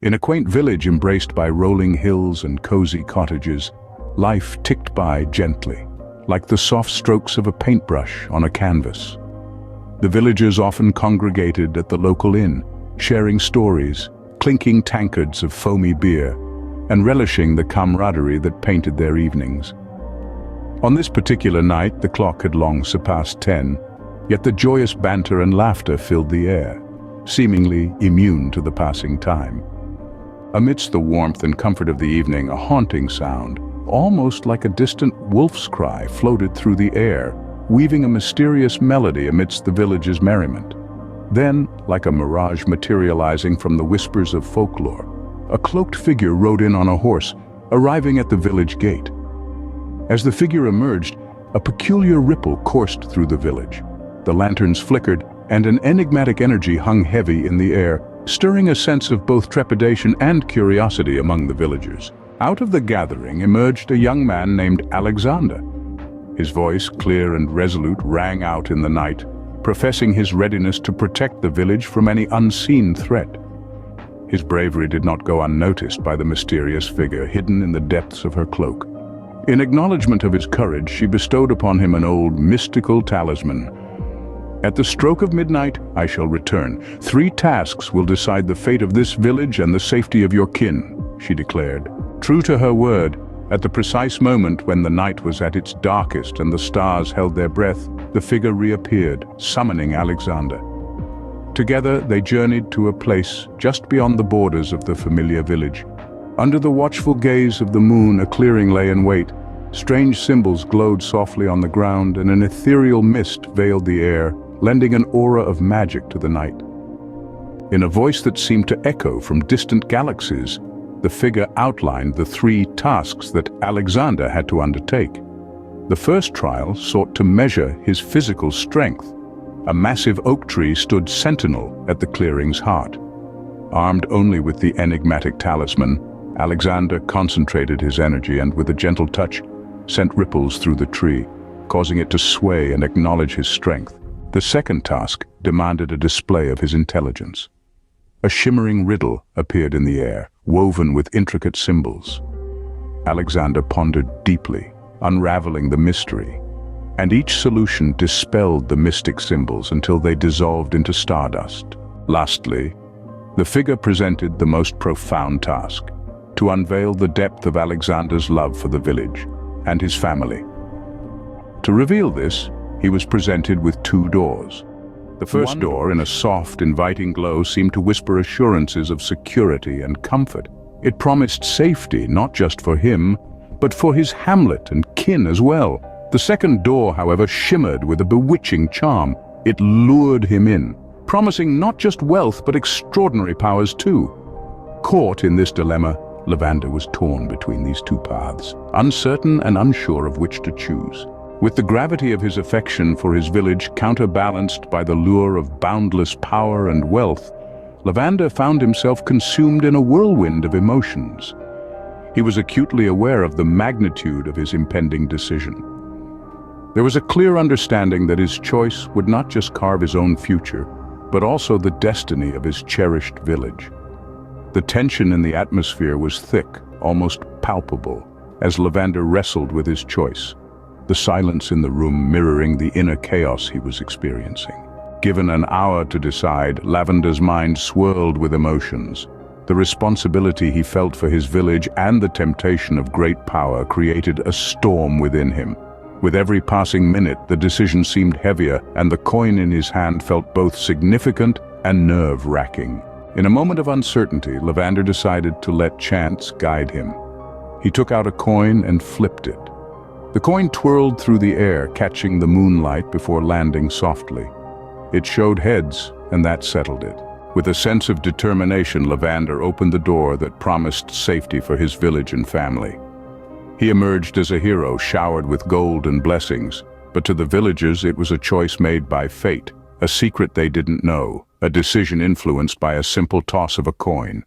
In a quaint village embraced by rolling hills and cozy cottages, life ticked by gently, like the soft strokes of a paintbrush on a canvas. The villagers often congregated at the local inn, sharing stories, clinking tankards of foamy beer, and relishing the camaraderie that painted their evenings. On this particular night, the clock had long surpassed 10, yet the joyous banter and laughter filled the air, seemingly immune to the passing time. Amidst the warmth and comfort of the evening, a haunting sound, almost like a distant wolf's cry, floated through the air, weaving a mysterious melody amidst the village's merriment. Then, like a mirage materializing from the whispers of folklore, a cloaked figure rode in on a horse, arriving at the village gate. As the figure emerged, a peculiar ripple coursed through the village. The lanterns flickered, and an enigmatic energy hung heavy in the air, stirring a sense of both trepidation and curiosity among the villagers. Out of the gathering emerged a young man named Alexander. His voice, clear and resolute, rang out in the night, professing his readiness to protect the village from any unseen threat. His bravery did not go unnoticed by the mysterious figure hidden in the depths of her cloak. In acknowledgement of his courage, she bestowed upon him an old mystical talisman. "At the stroke of midnight, I shall return. 3 tasks will decide the fate of this village and the safety of your kin," she declared. True to her word, at the precise moment when the night was at its darkest and the stars held their breath, the figure reappeared, summoning Alexander. Together, they journeyed to a place just beyond the borders of the familiar village. Under the watchful gaze of the moon, a clearing lay in wait. Strange symbols glowed softly on the ground, and an ethereal mist veiled the air, lending an aura of magic to the night. In a voice that seemed to echo from distant galaxies, the figure outlined the 3 tasks that Alexander had to undertake. The first trial sought to measure his physical strength. A massive oak tree stood sentinel at the clearing's heart. Armed only with the enigmatic talisman, Alexander concentrated his energy and, with a gentle touch, sent ripples through the tree, causing it to sway and acknowledge his strength. The second task demanded a display of his intelligence. A shimmering riddle appeared in the air, woven with intricate symbols. Alexander pondered deeply, unraveling the mystery, and each solution dispelled the mystic symbols until they dissolved into stardust. Lastly, the figure presented the most profound task: to unveil the depth of Alexander's love for the village and his family. To reveal this, he was presented with 2 doors. The first door, in a soft, inviting glow, seemed to whisper assurances of security and comfort. It promised safety not just for him, but for his hamlet and kin as well. The second door, however, shimmered with a bewitching charm. It lured him in, promising not just wealth but extraordinary powers too. Caught in this dilemma, Lavender was torn between these 2 paths, uncertain and unsure of which to choose. With the gravity of his affection for his village counterbalanced by the lure of boundless power and wealth, Lavender found himself consumed in a whirlwind of emotions. He was acutely aware of the magnitude of his impending decision. There was a clear understanding that his choice would not just carve his own future, but also the destiny of his cherished village. The tension in the atmosphere was thick, almost palpable, as Lavender wrestled with his choice, the silence in the room mirroring the inner chaos he was experiencing. Given an hour to decide, Lavender's mind swirled with emotions. The responsibility he felt for his village and the temptation of great power created a storm within him. With every passing minute, the decision seemed heavier, and the coin in his hand felt both significant and nerve-wracking. In a moment of uncertainty, Lavender decided to let chance guide him. He took out a coin and flipped it. The coin twirled through the air, catching the moonlight before landing softly. It showed heads, and that settled it. With a sense of determination, Lavender opened the door that promised safety for his village and family. He emerged as a hero, showered with gold and blessings, but to the villagers it was a choice made by fate, a secret they didn't know, a decision influenced by a simple toss of a coin.